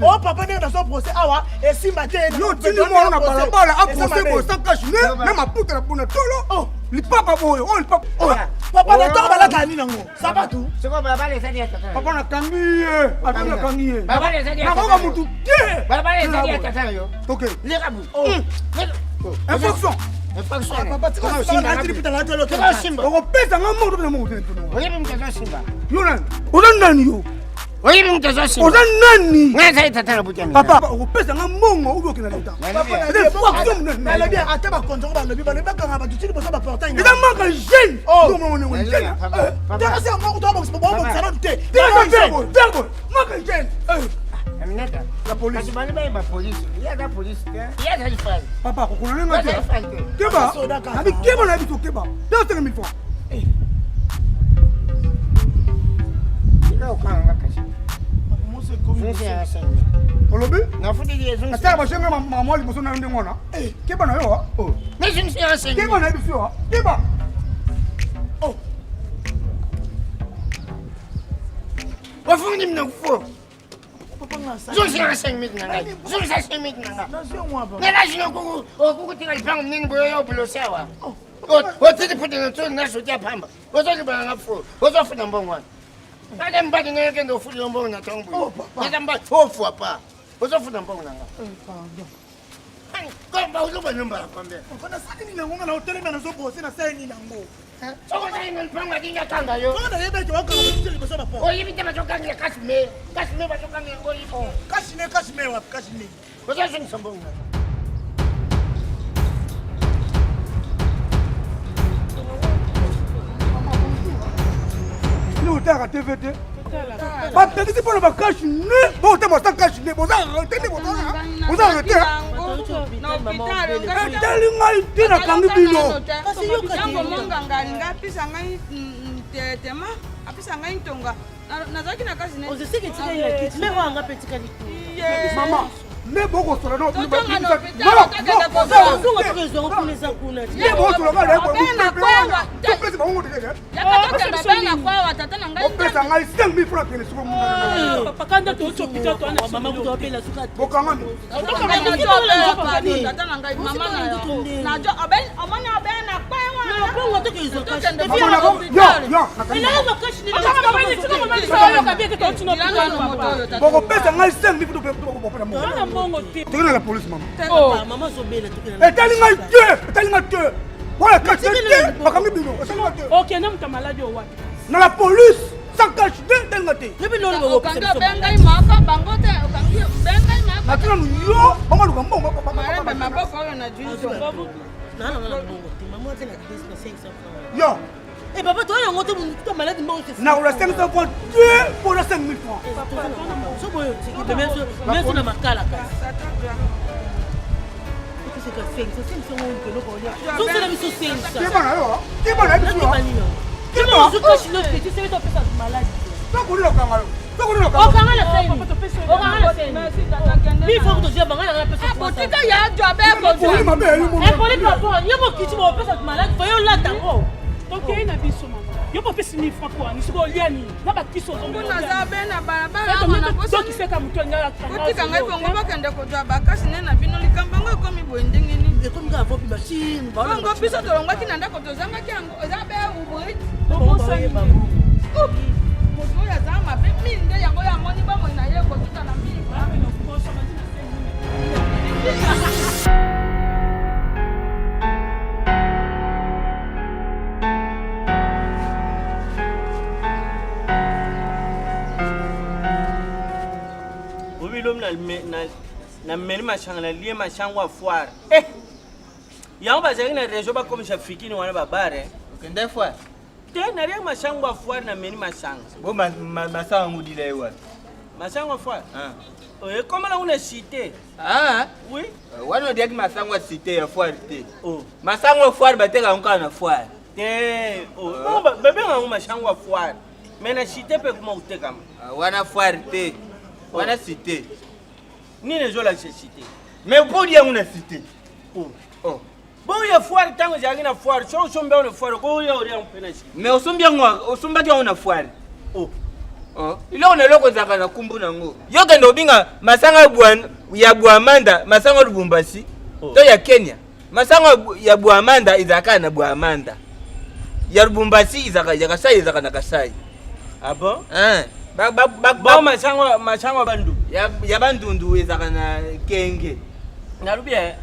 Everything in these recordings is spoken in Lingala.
Oh papa n'est dans son procès awa et si matin yo tini mo na balabala a procès ko sans cache ne ma puta la pona tolo oh li papa boyo oh li papa papa na to bala kani nango sabatu siko balabala esadi ya tata papa na kangiye atana kangiye balabala esadi ya tata na ko mutu te balabala esadi ya tata yo okay le kabu infraction papa tiko simba na tripita la tolo tiko simba o pesa ngamo do na mo te oye mtazo simba yo nani yo oye mtazo simba oza nani ngeza tata butia papa o pesa ngamo ubo kina leta papa na infraction na le bien ata ba konzo ba le bien ba kanga ba tutili bosa ba portail ida maka jeune oh no mo ne jeune tera se mo to box bo salon te tergo maka jeune Aminata, la police. Parce que la police, il y a la police, il y a la femme. Papa, ko connais nga te. Keba. Abi keba na biso keba. 200,000 francs. Ila okanga kasi. Mo se comme c'est un Olobi? Na futi di ezo. Ata ba shenga mama liboso na ndenge wana. Keba na yo. Oh. Mais je ne suis renseigné. Keba na biso. Keba. Oh. Wa fundi mna kufo. Je suis renseigné nanga. Je suis renseigné nanga. Nela jino kuku tinga lipango mnene boyo yo bulosewa. O titi puti nto na shotia pamba. Ozo libanga fo. Ozo funa mbongwana. Kale mbadi ngeke ndo fuli mbongo na tongo. Kale mbadi ofu apa. Ozo funa mbongo nanga. Pardon. Ko ba uzo ba nyumba kwambe. Kona sani ni ngonga na hotel na zo bose na sai ni nango. Soko sai ni mpanga kinga kanga yo. Kona yebe jo kanga tutili bosa ba po. O yibi tema jokanga kasime. Kasime ba jokanga ngo yipo. Kasime wa kasime. Ozo sini sambongo. Nous t'as TVT. Pas de dit pour le cash ne. Bon, t'as mon cash ne. Bon, ça arrêtez les bon. Vous arrêtez. tali ngai te nakangi bino kasi yoka monganga alinga apesa ngai tema apesa ngai ntonga nazalaki na kasi mama me boko sola no Tourne la police, maman. Oh, maman, so belle. Et t'as une voilà, quand tu es, ok, non, tu es malade ou quoi? dans la police, ça cache dans le thé. Depuis non, on va faire bengai maka bangote, okangi bengai maka. Maintenant, yo, on va le gambo, ma pas faire na juice. Non, maman, tu as 500 francs. Yo. Eh papa, toi, on est malade, non, c'est na ula 500 francs, tu pour la 5 000 francs. So boy, même sur la makala ka. C'est que 500 que nous on donc c'est la mission 500. Qui va là, qui va je cache le petit c'est toi ça malade. Donc on est là kangalo. Oh kangala c'est. Oh kangala c'est. Il faut que tu dises bangala na pesa. Ah botika ya job e ko. Eh pour les papa, il y a mon kiti mo pesa malade, voyons là d'abord. Donc il y a une abisso maman. Yo pas pesi 1000 francs quoi, ni siko liani. Na ba kiso zo. Kuna za bena barabara na poso ki seka mutu ngala kana. Botika ngai bongo bakende ko job bakasi nena bino likamba ngo komi boendenge ni. Comme ça faut plus machine. Bongo biso tolongwa ki nanda ko tozanga ki ango za be ubrit. Bon ça y est babu. Moto ya za mabe minde yango ya moni ba mo na ye ko tuta na mi. na meni mashanga na lié mashanga wa foire eh yango bazali na région ba comme ça fikini wana babare Okende foire te na lié mashanga wa foire na meni mashanga bo masanga ngudila ewa mashanga wa foire et comment là on est cité oui wana dia ki masanga wa cité ya foire te masanga wa foire bateka encore na foire te bon bébé ngam mashanga wa foire mais na cité pe kuma uteka wana foire te wana cité ni les gens la cité mais pour dire on a cité bon il y a foire tango j'ai na foire so so mbé on foire ko ya ori on pena mais osumbia ngwa osumba dia on a foire ilo on eloko zaka na kumbu nango yo kende obinga masanga ya Bwamanda masanga Lubumbashi to ya Kenya masanga ya Bwamanda izaka na Bwamanda ya Lubumbashi izaka ya Kasai izaka na Kasai ah bon ba mashangwa bandu ya bandundu ezaka na Kenge na rubia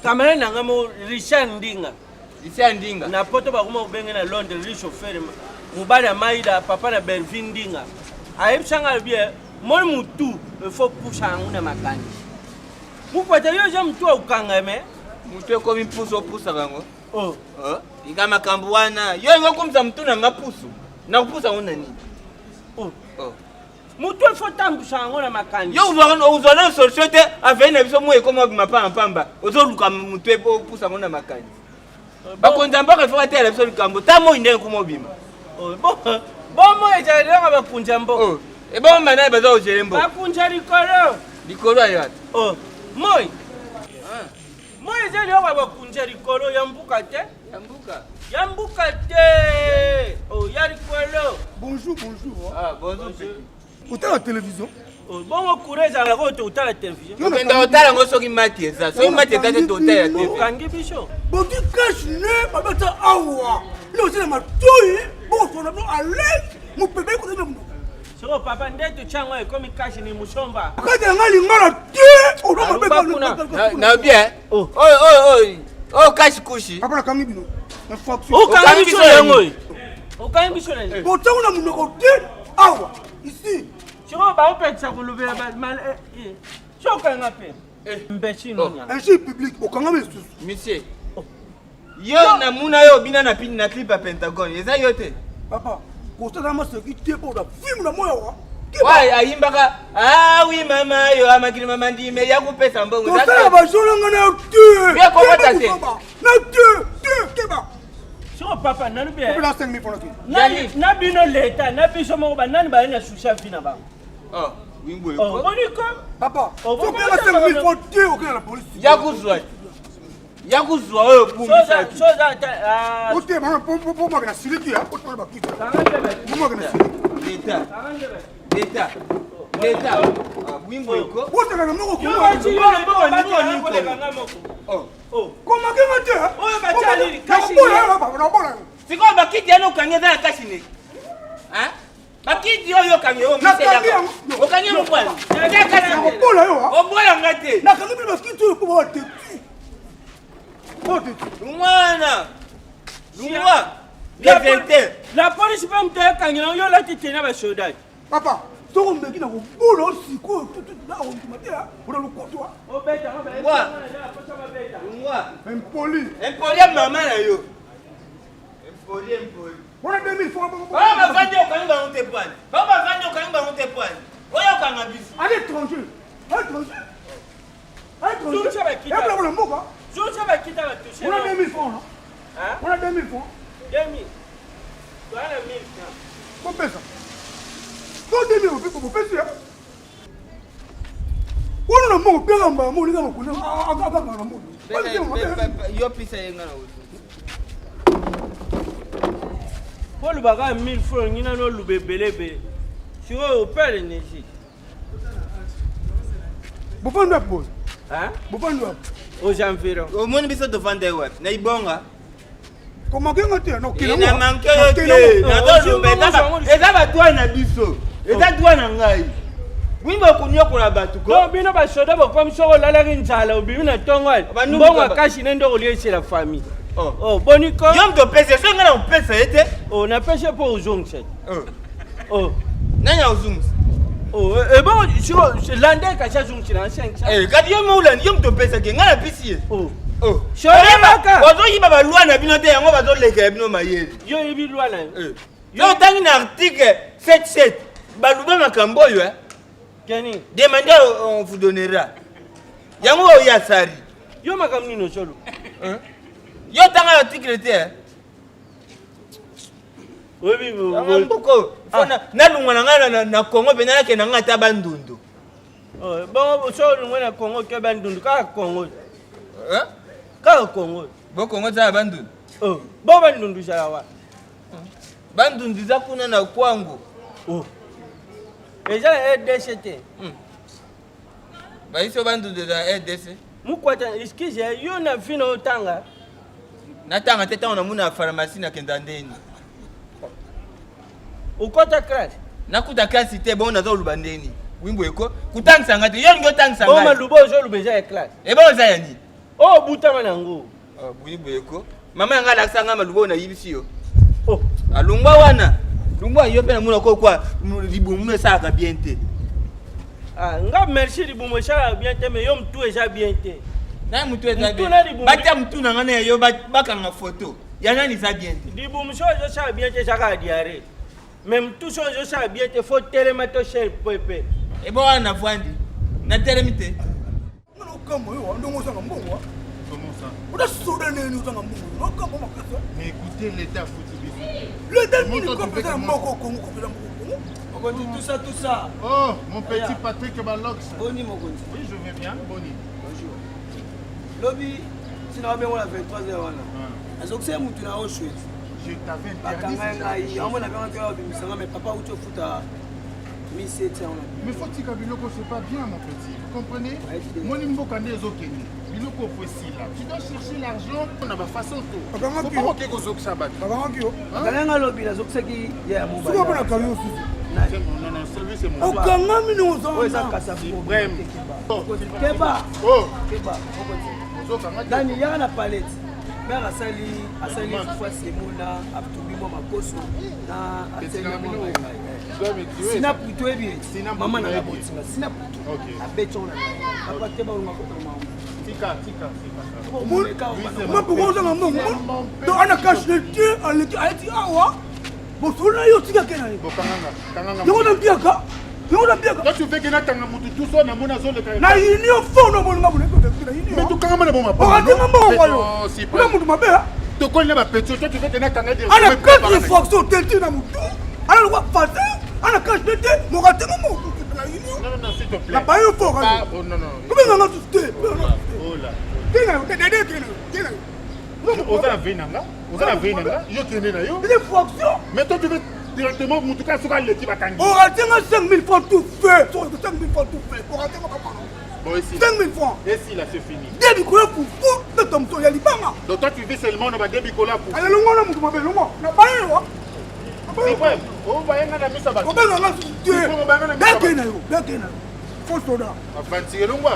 kamera nanga mo Richard Ndinga na poto ba kuma ubenge na Londres ri chauffeur mubada maida papa na Bervin Ndinga ayebsanga bia mo mutu faut pusha nguna makani mupata yo jam tu ukanga me mutu ko pusa kango iga makambu wana yo ngokumza mtu na ngapusu na kupusa nguna nini mutu faut tambusha ngona makani yo uzwana solution te avec na biso moye comme mapamba ozoluka mutu epo pusa ngona makani bakonza mbaka faut atela biso likambo tamo inde kumobima bon moye jalenga bakunja mboko e bon mana baza ojelembo bakunja likolo ayat moye jeli yo bakunja likolo ya mbuka te ya likolo bonjour bonjour Autant la télévision bon courage à la route autant la télévision okenda otala ngo soki mati eza soki mati eza te totala te okangi biso bon tu caches ne babata awa lo c'est ma toyi bon on a à l'aise mon bébé ko même so papa ndeto chango comme cash ni mushomba akata ngali ngala te o do mabe na bien kashi kushi papa kangi bino na faction okangi biso yango okangi biso yango bon tango na munoko te awa ici Chiro ba opetsa kulubela mal choka ngape mbechino nya un jeu public okanga mesusu monsieur yo na muna yo bina na pini na clip ya Pentagon eza yo te papa kosala ma sécurité pour la film na moya wa Ouais, ayimbaka. Ah oui, maman, yo amakili maman dit mais ya coupé ça mbongo. Ça la va jouer ngana tu. Bien comment ça c'est? Na tu, keba. Sur papa, nanu bien. On a 5 000 francs. Na bino l'état, na biso mo ba nani ba na susha fina ba. Oh, wimbo Oh, yoko. boniko. Papa, faut que la 5 000 francs tu au la police. Ya kuzwa oyo pumbisa. Soza Ote ma pour moi que la siliki ya, pour moi ba kitu. Pour moi que la siliki. L'état. Ah, wimbo yoko. Ote na moko yo ko. ba ti yo ba Oh. Comment que tu? Oyo ba ti ali kashi. Siko bakiti yana ukanyeza na kashi ni. Hein? Bakiti oyo kanyo mise yako. Okanye mubwana. Ya kashi. Obola yo. Obola ngate. Na kangi bi baskitu ko ba te. Mwana. Lungwa. La police peut me dire quand yo la titena ba soda. Papa, so on me kina ko bolo siko tout là on te matia. On le comptoir. O beta, Lungwa. Impoli. Impoli mama na yo. Impoli. On a 2000 francs. Baba fanya okanga on te pwane. Baba fanya okanga on te pwane. Oyo kanga bisu. À l'étranger. Tout ça va quitter. Et pour le mot quoi. Tout ça va quitter la toucher. On a 2000 francs. Hein? On a 2000 francs. 2000. Tu as 1000 francs. Combien ça? 2000 francs pour faire ça. On a mon père en bas, mon gars, on a Yo pisa yenga na usu. Paul baga 1000 francs ngina no lubebelebe. Sio opele nezi. Vous prenez la pause. Hein? Vous prenez la Aux environs. Omoni biso to vande wa. Na ibonga. comment que tu es? Non, Ina manke yo ke. Na do lube eza ba toi na biso. Eza toi na ngai. Wimbo kunyokola la batu ko. Non, bino ba soda ba comme so la rinjala obi na tongwa. Bonga kashi nendo olier la famille. Oh, boniko. Yom to pesa, so ngana pesa ete. Oh, na pesa pour uzongse. Oh. Nanya uzungse. Oh, et bon, je landais ka zungse na 500. Kadi yom ulan yom to pesa ke ngana pisi. Oh. Shore maka. Ozo yiba ba lwa na bino te yango bazo leka bino mayeli. Yo yibi lwa na. Yo tangi na article 77. Baluba makambo yo Keni. Demandez, on vous donnera. Yango ya sari. Yo makamni no solo. Yo tanga article te. Oui. Mboko. Na lungwa na na Congo benana ke na ngata bandundu. Oh, bon so lungwa na Congo ke bandundu ka Congo. Ka Congo. Bo Congo za bandundu. Oh, bo bandundu shalawa. Bandundu za kuna na kwangu. Oh. Eja EDCT. Ba iso bandundu za EDC. Mukwata excuse yo na vino tanga. Na tanga teta ona muna pharmacie na kendandeni. Ukota class. Nakuta class te bon na zo lubandeni. Wimbo eko kutangisa ngati yo ngo tangisa ngati. Bo malubo zo lubeja class. E bo za yani. Oh butama nango. Wimbo eko. Mama ngala aksanga malubo na yibisi yo. Oh, alungwa wana. Lungwa yo pena muna ko kwa libumu saka bien te. Ah, nga merci libumu saka bien te mais yo mtu eja bien te. Na mtu eja bien. Bata mtu na ngana yo bakanga photo. Yana ni sa bien te. Libumu saka bien te saka diare. Même tout ça je sais bien te faut télémato cher pepe. E bo wana vwandi. Na télémite. Non kama yo ndongo sanga mbongo. Comment ça? On a soda neni utanga mbongo. Non kama makasa. Mais écoutez l'état foutu. L'état ni ko mboko kongo ko pela mboko. Boni tout ça. Oh, mon petit Patrick Balox. Boni Mokonzi. Oui, je vais bien. Boni. Bonjour. Lobby, si nous avons la 23h wana. Azokse mutu na o chouette. Je t'avais interdit. Mais papa où tu fouta 1700. Mais faut que Biloko c'est pas bien mon petit. Vous comprenez? Mon nimbo kande ezokeni. Biloko faut là. Tu dois chercher l'argent on a ma façon tout. Faut pas que kozok sabat. Baba ngio. Kalanga lobby la zokseki ya mobile. Souvent na kamio aussi. Non, service c'est mon. Okanga mino zo. Oui, ça casse Ibrahim. Keba. Oh. Keba. Dani ya na palette. Mère asali fois semona abtubi mo makoso na asali mo sina puto ebi mama na botsina sina puto abeto na papa keba ngo ko mama tika mo pour ça maman donc ana cache le dieu en le aiti awa bo sona yo tika kenani kanganga yo na biaka Toi, tu veux que Natanga Moutou tout ça, dans mon zone de carrière. Na union fond, non, mon maman, Mais tu quand même bon ma on a dit maman, oh, c'est pas. non, mon maman, Tu connais ma petite, toi, tu veux que Natanga dire. on a 4 fractions, t'es dans mon dos. Alors, on va passer, on a 4 bêtes, mon raté, maman. Non, s'il te plaît. La paille au fort, non. comment on a tout fait? Oh là. Vous avez Nanga, yo kene na yo. Il est fraction. Mais toi tu veux directement Moutouka sur l'équipe à Tangi. On raté 5 000 francs tout fait. 5 000 francs tout fait. On raté bon ici. 5 000 francs. Et si là c'est fini. Début pour fou de tom to yali banga. Donc toi tu veux seulement na début kola pour. Allez longo na mutu mabe longo. Na baye wa. C'est vrai. On va y na misa ba. On va na tu. Dakena. Faut soda. Avanti longo.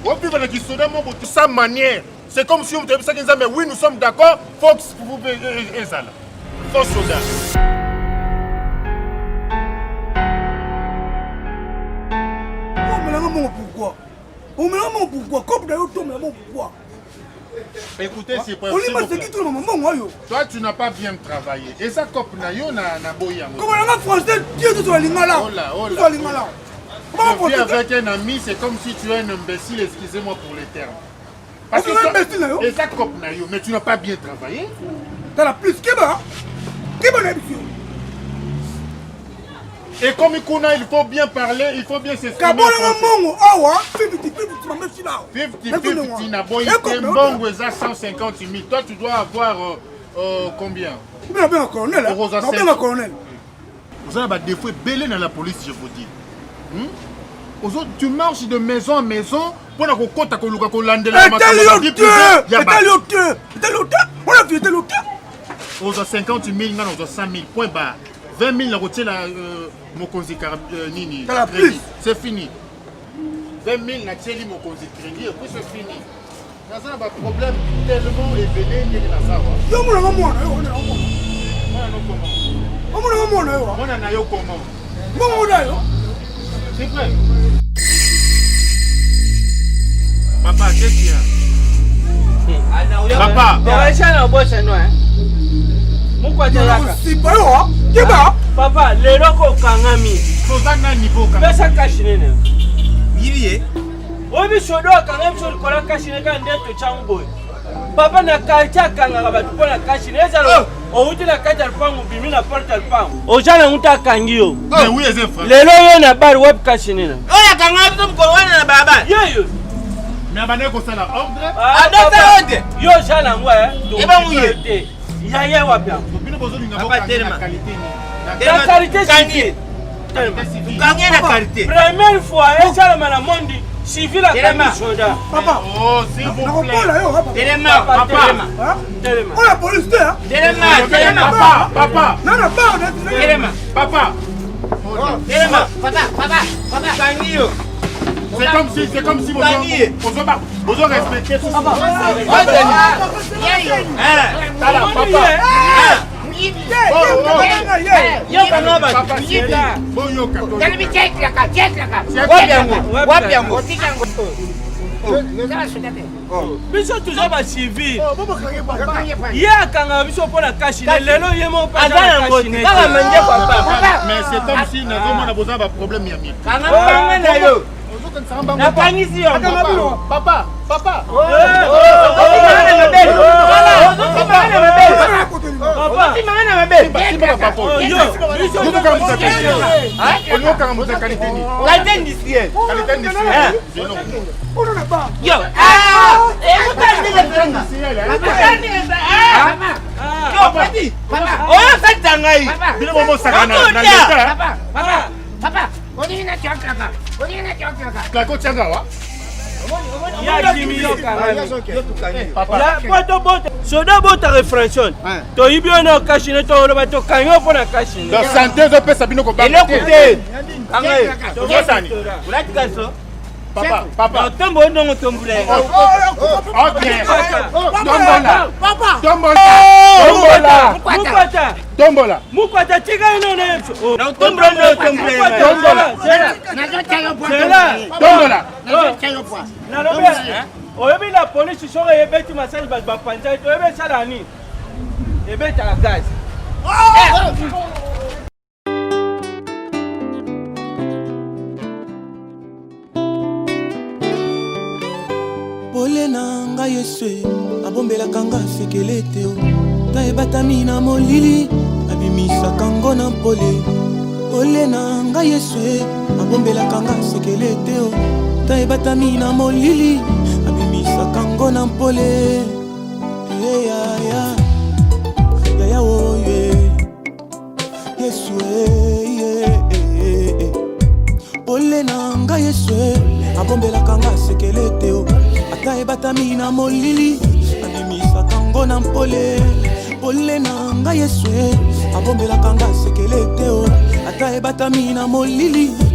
On peut voir qui soda mon de sa manière. C'est comme si on te disait mais oui nous sommes d'accord. Fox vous et ça là. Faut soda. Pourquoi? On me demande pourquoi? Comme d'ailleurs, on me demande pourquoi? Écoutez, c'est pas toi, tu n'as pas bien travaillé. Et ça, comme Nayo, na boya. Comment on français, Dieu, tu sois lingala. Je vis avec un ami, c'est comme si tu es un imbécile, excusez-moi pour les termes. Parce que et ça, comme Nayo, mais tu n'as pas bien travaillé. T'as la plus que moi. Et comme il faut bien parler, il faut bien s'exprimer. 150 000. Toi, tu dois avoir combien? Bien, colonel. Vous avez des fois belé dans la police, je vous dis. Tu marches de maison en maison pour que tu on a 50 000, on a 100 000 points bas. 20 000 la nini. C'est fini. 20 000 la tchéli mon crédit et puis c'est fini. Ça a un problème tellement élevé qu'il y a ça. C'est vrai. Papa, qu'est-ce qu'il y a? Papa. Papa, les locaux kangami. Pesa kashinene. Yiriye. Obi shodo kangami shodo kola kashine kan ndeto chango. Papa na kacha kanga ba tuko na kashine ezalo. O uti na kacha pangu bimi na portal pangu. O jana muta kangio. Mais oui, les enfants. Lelo yo na bar web kashine. Oya kanga tum ko wana na baba. Yeyo. Mais abane ko sala ordre. Adata ordre. Yo jana ngwa Eba muye. Yaya wapya. La qualité civile. La qualité. Première fois, et ça la monde civil à la soda. Papa. Oh, s'il vous plaît. Papa. On la police là. Papa. Non, pas. Papa. C'est comme si vous respectez tout ça. Biso toujours ba civil. Ya kanga biso pona kashi lelo yemo pa na kashi. Mais c'est comme si nous avons besoin d'un problème yami. Papa. Soda bota réflexion. To ibio na kashine to lo bato kanyo pona kashine. Dans santé zo pesa bino ko ba. Écoutez. Papa. Tombo ndongo tombule. OK. Tombola. Mukwata tika ino nepso. Na tombo ndo tombule. Tombola. Na lobe. Oyebi la police sore yebeti masali ba panza to yebe sala ni. Ebeta la gaz. Yesu abombelaka nga sekele te o ta ebatami na molili abimisaka ngo na mpole pole na nga Yesu abombelaka nga sekele te o ta ebatami na molili abimisaka ngo na mpole ya o Yesu pole na nga Yesu abombelaka nga sekele te o ata ebatami na molili abimisaka ngo na mpole pole na nga Yesu abombelaka nga sekele te o ata ebatami na molili